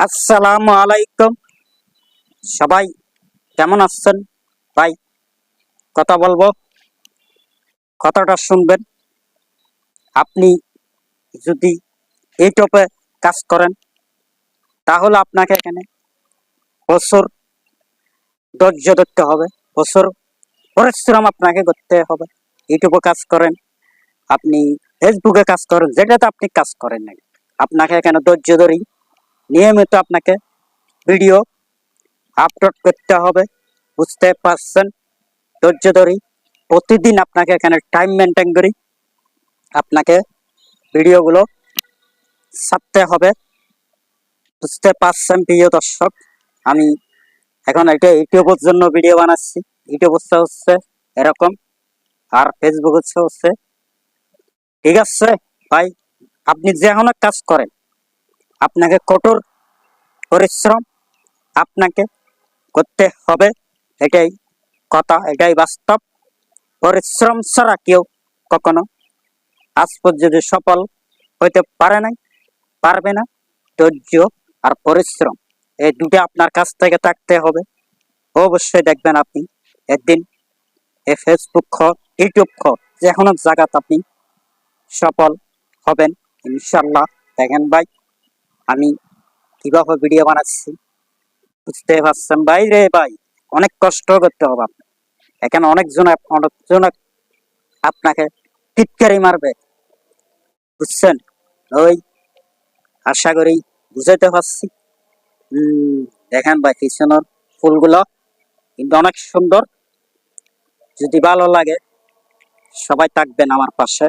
আসসালামু আলাইকুম। সবাই কেমন আছেন? ভাই, কথা বলবো, কথাটা শুনবেন। আপনি যদি ইউটিউবে কাজ করেন, তাহলে আপনাকে এখানে প্রচুর ধৈর্য ধরতে হবে, প্রচুর পরিশ্রম আপনাকে করতে হবে। ইউটিউবে কাজ করেন, আপনি ফেসবুকে কাজ করেন, যেটাতে আপনি কাজ করেন না, আপনাকে এখানে ধৈর্য ধরি নিয়মিত আপনাকে ভিডিও আপলোড করতে হবে। বুঝতে পারছেন? ধৈর্য ধরি প্রতিদিন আপনাকে এখানে টাইম মেনটেন করি আপনাকে ভিডিওগুলো ছাড়তে হবে। বুঝতে পারছেন প্রিয় দর্শক? আমি এখন এটা ইউটিউবের জন্য ভিডিও বানাচ্ছি। ইউটিউব হচ্ছে এরকম, আর ফেসবুক হচ্ছে ঠিক আছে ভাই। আপনি যে কোনো কাজ করেন, আপনাকে কঠোর পরিশ্রম আপনাকে করতে হবে। এটাই কথা, এটাই বাস্তব। পরিশ্রম ছাড়া কেউ কখনো আজ পর্যন্ত সফল হইতে পারে নাই, পারবে না। ধৈর্য আর পরিশ্রম এই দুটো আপনার কাছ থেকে থাকতে হবে। অবশ্যই দেখবেন আপনি একদিন এই ফেসবুক ইউটিউব যে কোনো জায়গাতে আপনি সফল হবেন ইনশাল্লাহ। দেখেন ভাই, আমি কিভাবে ভিডিও বানাচ্ছি, বুঝতে পারছেন ভাই? রে ভাই, অনেক কষ্ট করতে হবে আপনার। এখানে অনেকজন আপনাকে টিটকারি মারবে, বুঝছেন? ওই আশা করি বুঝাইতে পারছি। দেখেন ভাই, পিছনের ফুলগুলো কিন্তু অনেক সুন্দর। যদি ভালো লাগে সবাই থাকবেন আমার পাশে।